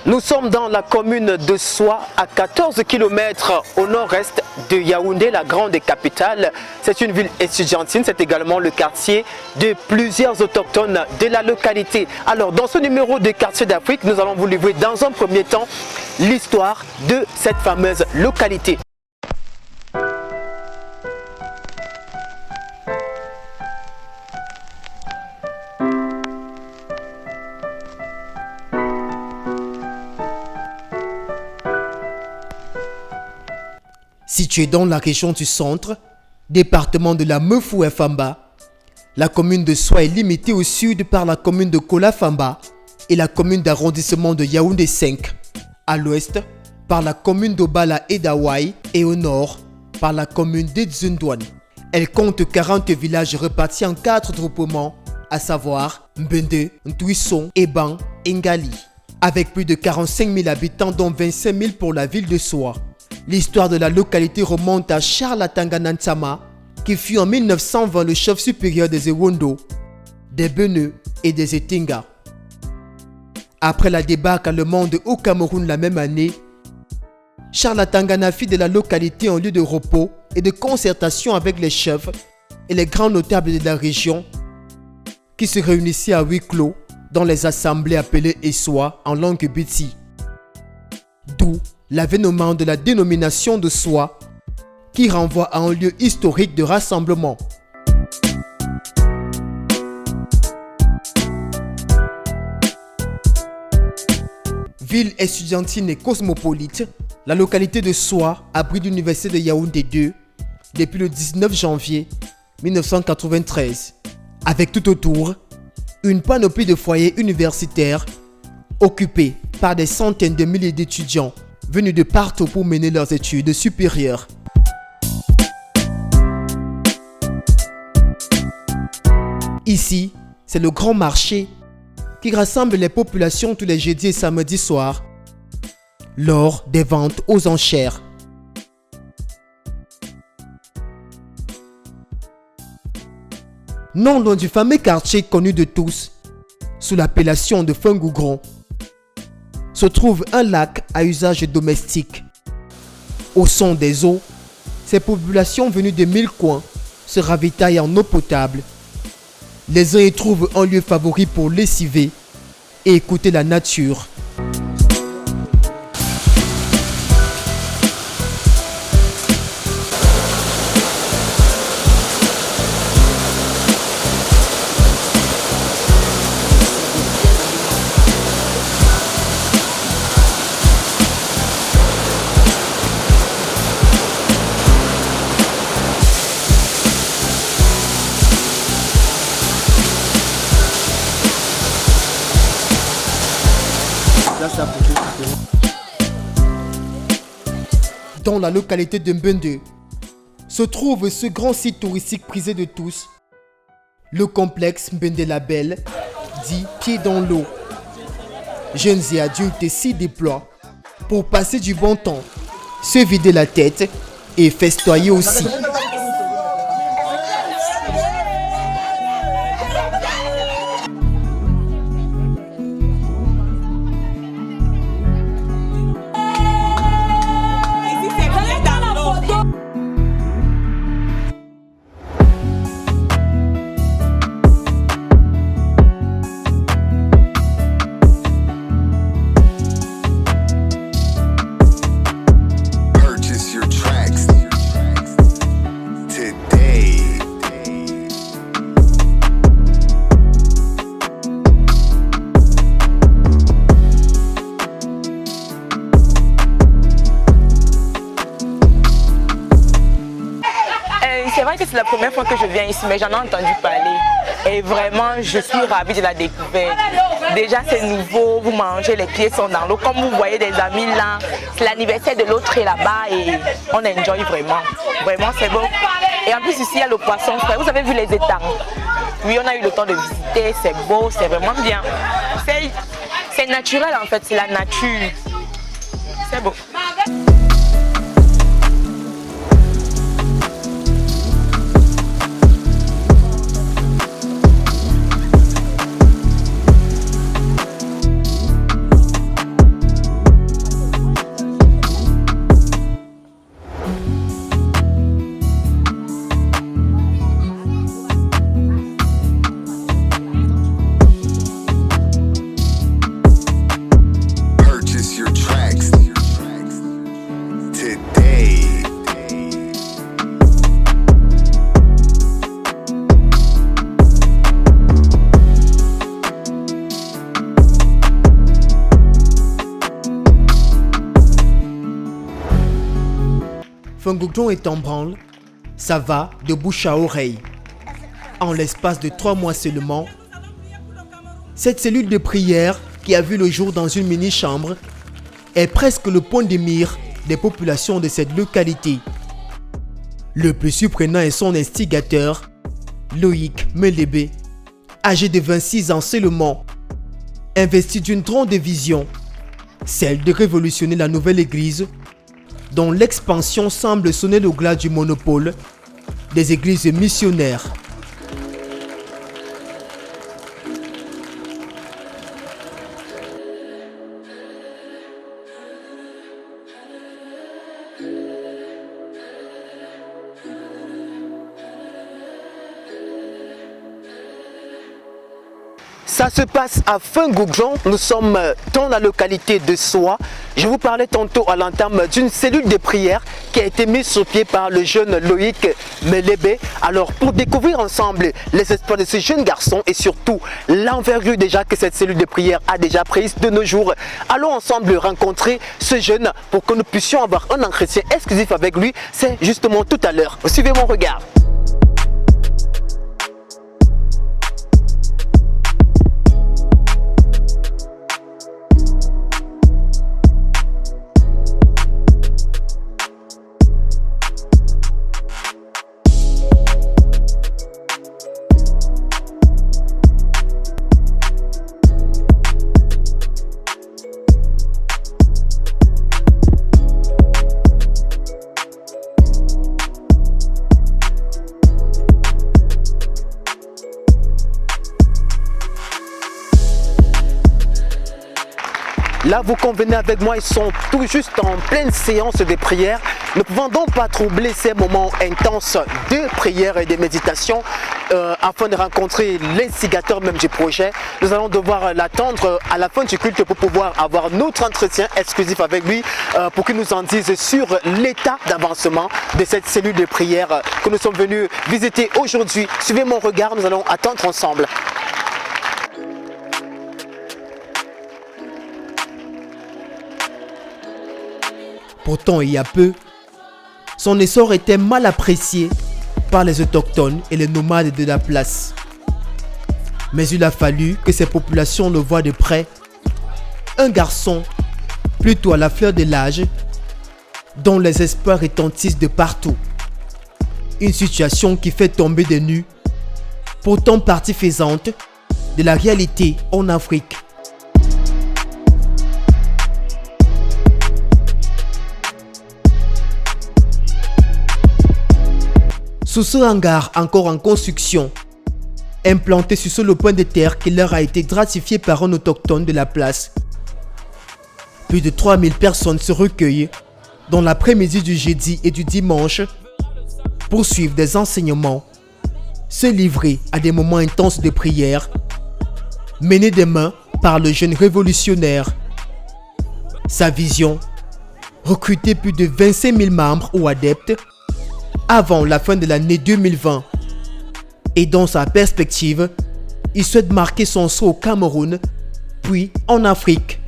Nous sommes dans la commune de Soie, à 14 km au nord-est de Yaoundé, la grande capitale. C'est une ville estudiantine, c'est également le quartier de plusieurs autochtones de la localité. Alors, dans ce numéro de Quartier d'Afrique, nous allons vous livrer dans un premier temps l'histoire de cette fameuse localité. Située dans la région du centre, département de la Mefou-Famba, la commune de Soie est limitée au sud par la commune de Kola-Famba et la commune d'arrondissement de Yaoundé 5, à l'ouest par la commune d'Obala et d'Hawaï et au nord par la commune d'Edzundouane. Elle compte 40 villages répartis en 4 groupements, à savoir Mbende, Ntouisson, Eban et Ngali, avec plus de 45 000 habitants dont 25 000 pour la ville de Soie. L'histoire de la localité remonte à Charles Atangana Ntsama, qui fut en 1920 le chef supérieur des Ewondo, des Beneux et des Etinga. Après la débâcle allemande au Cameroun la même année, Charles Atangana fit de la localité un lieu de repos et de concertation avec les chefs et les grands notables de la région qui se réunissaient à huis clos dans les assemblées appelées Essoa en langue Biti. D'où l'avènement de la dénomination de Soie, qui renvoie à un lieu historique de rassemblement. Ville estudiantine et cosmopolite, la localité de Soie abrite l'université de Yaoundé 2 depuis le 19 janvier 1993, avec tout autour une panoplie de foyers universitaires occupés par des centaines de milliers d'étudiants venus de partout pour mener leurs études supérieures. Ici, c'est le grand marché qui rassemble les populations tous les jeudis et samedis soirs lors des ventes aux enchères. Non loin du fameux quartier connu de tous, sous l'appellation de Fungougron, se trouve un lac à usage domestique. Au son des eaux, ces populations venues de 1000 coins se ravitaillent en eau potable. Les uns y trouvent un lieu favori pour lessiver et écouter la nature. Dans la localité de Mbende se trouve ce grand site touristique prisé de tous, le complexe Mbende la Belle, dit pied dans l'eau. Jeunes et adultes s'y déploient pour passer du bon temps, se vider la tête et festoyer aussi. C'est vrai que c'est la première fois que je viens ici, mais j'en ai entendu parler. Et vraiment, je suis ravie de la découverte. Déjà, c'est nouveau, vous mangez, les pieds sont dans l'eau. Comme vous voyez des amis là, c'est l'anniversaire de l'autre là-bas et on enjoy vraiment. Vraiment, c'est beau. Et en plus, ici, il y a le poisson frais. Vous avez vu les étangs? Oui, on a eu le temps de visiter, c'est beau, c'est vraiment bien. C'est naturel en fait, c'est la nature. C'est beau. goudron est en branle, ça va de bouche à oreille. En l'espace de 3 mois seulement, cette cellule de prière qui a vu le jour dans une mini-chambre est presque le point de mire des populations de cette localité. Le plus surprenant est son instigateur, Loïc Melébé, âgé de 26 ans seulement, investi d'une grande vision, celle de révolutionner la nouvelle église, dont l'expansion semble sonner le glas du monopole des églises missionnaires. Ça se passe à Fin-Goudron, nous sommes dans la localité de Soa. Je vous parlais tantôt à l'entame d'une cellule de prière qui a été mise sur pied par le jeune Loïc Melébé. Alors pour découvrir ensemble les espoirs de ce jeune garçon et surtout l'envergure déjà que cette cellule de prière a déjà prise de nos jours, allons ensemble rencontrer ce jeune pour que nous puissions avoir un entretien exclusif avec lui. C'est justement tout à l'heure. Suivez mon regard. Là, vous convenez avec moi, ils sont tout juste en pleine séance de prière. Ne pouvons donc pas troubler ces moments intenses de prière et de méditation afin de rencontrer l'instigateur même du projet. Nous allons devoir l'attendre à la fin du culte pour pouvoir avoir notre entretien exclusif avec lui pour qu'il nous en dise sur l'état d'avancement de cette cellule de prière que nous sommes venus visiter aujourd'hui. Suivez mon regard, nous allons attendre ensemble. Pourtant, il y a peu, son essor était mal apprécié par les autochtones et les nomades de la place. Mais il a fallu que ces populations le voient de près. Un garçon, plutôt à la fleur de l'âge, dont les espoirs retentissent de partout. Une situation qui fait tomber des nues, pourtant partie faisante de la réalité en Afrique. Sous ce hangar encore en construction, implanté sur le point de terre qui leur a été gratifié par un autochtone de la place, plus de 3000 personnes se recueillent dans l'après-midi du jeudi et du dimanche pour suivre des enseignements, se livrer à des moments intenses de prière, menés des mains par le jeune révolutionnaire. Sa vision, recruter plus de 25 000 membres ou adeptes avant la fin de l'année 2020. Et dans sa perspective, il souhaite marquer son saut au Cameroun, puis en Afrique.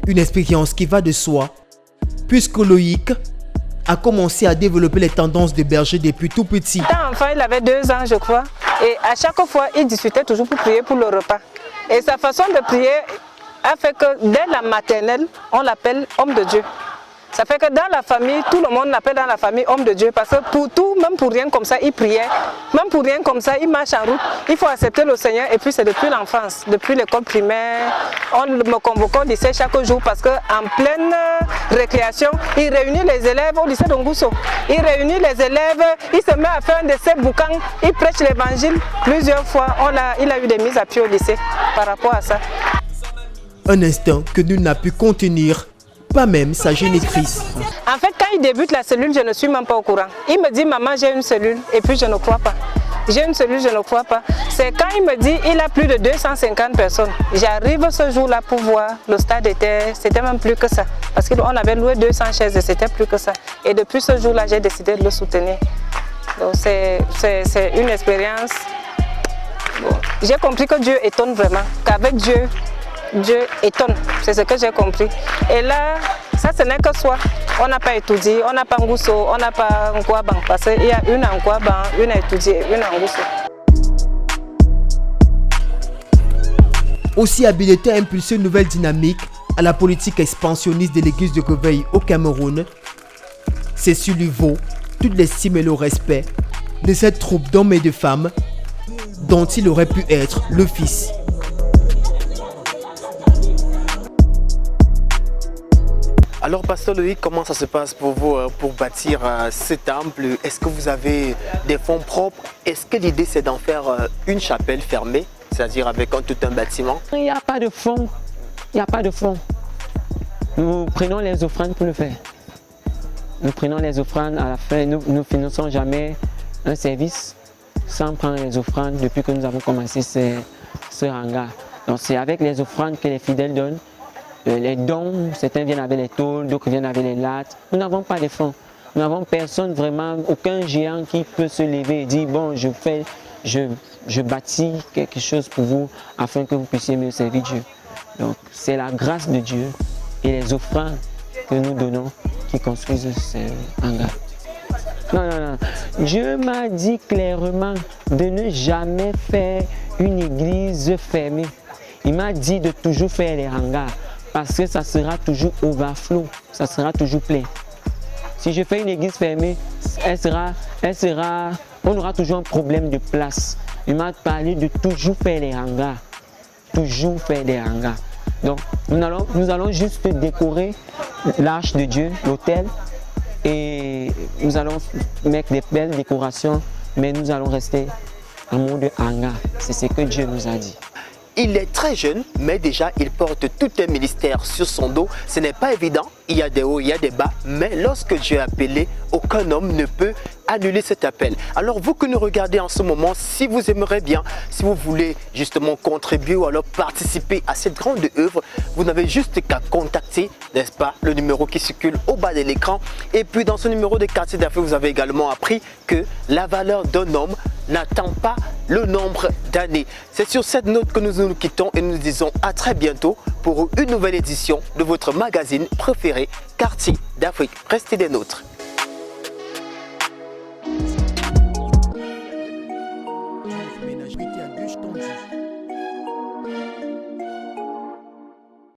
Une expérience qui va de soi, puisque Loïc a commencé à développer les tendances de berger depuis tout petit. Enfant, il avait 2 ans, je crois, et à chaque fois, il discutait toujours pour prier pour le repas. Et sa façon de prier a fait que dès la maternelle, on l'appelle homme de Dieu. Ça fait que dans la famille, tout le monde l'appelle dans la famille homme de Dieu parce que pour tout, même pour rien comme ça, il priait. Même pour rien comme ça, il marche en route. Il faut accepter le Seigneur et puis c'est depuis l'enfance, depuis l'école primaire. On me convoquait au lycée chaque jour parce qu'en pleine récréation, il réunit les élèves au lycée d'Ongousso. Il réunit les élèves, il se met à faire un de ses bouquins, il prêche l'évangile. Plusieurs fois, il a eu des mises à pied au lycée par rapport à ça. Un instant que nul n'a pu contenir. Pas même sa génitrice. En fait, quand il débute la cellule, je ne suis même pas au courant. Il me dit, maman, j'ai une cellule, et puis je ne crois pas. J'ai une cellule, je ne crois pas. C'est quand il me dit, il a plus de 250 personnes. J'arrive ce jour-là pour voir, le stade c'était même plus que ça. Parce qu'on avait loué 200 chaises et c'était plus que ça. Et depuis ce jour-là, j'ai décidé de le soutenir. Donc c'est une expérience. Bon. J'ai compris que Dieu étonne vraiment, qu'avec Dieu, Dieu étonne, c'est ce que j'ai compris. Et là, Ça, ce n'est que soi. On n'a pas étudié, on n'a pas Ngousso, on n'a pas Nkouaban. Parce qu'il y a une en Nkouaban, une à étudier, une en Ngousso. Aussi habilité à impulser une nouvelle dynamique à la politique expansionniste de l'église de Réveil au Cameroun, Cécile lui vaut toute l'estime et le respect de cette troupe d'hommes et de femmes dont il aurait pu être le fils. Alors, Pasteur Loïc, comment ça se passe pour vous pour bâtir ce temple? Est-ce que vous avez des fonds propres? Est-ce que l'idée c'est d'en faire une chapelle fermée, c'est-à-dire avec tout un bâtiment? Il n'y a pas de fonds. Il n'y a pas de fonds. Nous prenons les offrandes pour le faire. Nous prenons les offrandes à la fin. Nous ne finançons jamais un service sans prendre les offrandes depuis que nous avons commencé ce hangar. Donc c'est avec les offrandes que les fidèles donnent. Les dons, certains viennent avec les tôles, d'autres viennent avec les lattes. Nous n'avons pas de fonds. Nous n'avons personne vraiment, aucun géant qui peut se lever et dire bon, je bâtis quelque chose pour vous afin que vous puissiez mieux servir Dieu. Donc c'est la grâce de Dieu et les offrandes que nous donnons qui construisent ce hangar. Non. Dieu m'a dit clairement de ne jamais faire une église fermée. Il m'a dit de toujours faire les hangars. Parce que ça sera toujours overflow, ça sera toujours plein. Si je fais une église fermée, on aura toujours un problème de place. Il m'a parlé de toujours faire les hangars. Toujours faire des hangars. Donc, nous allons juste décorer l'arche de Dieu, l'autel, et nous allons mettre des belles décorations, mais nous allons rester en mode hangar. C'est ce que Dieu nous a dit. Il est très jeune, mais déjà il porte tout un ministère sur son dos. Ce n'est pas évident, il y a des hauts, il y a des bas, mais lorsque Dieu a appelé, aucun homme ne peut annuler cet appel. Alors vous que nous regardez en ce moment, si vous aimeriez bien, si vous voulez justement contribuer ou alors participer à cette grande œuvre, vous n'avez juste qu'à contacter, n'est-ce pas, le numéro qui circule au bas de l'écran. Et puis dans ce numéro de quartier d'affaires, vous avez également appris que la valeur d'un homme n'attend pas le nombre d'années. C'est sur cette note que nous quittons et nous disons à très bientôt pour une nouvelle édition de votre magazine préféré, Quartier d'Afrique. Restez des nôtres.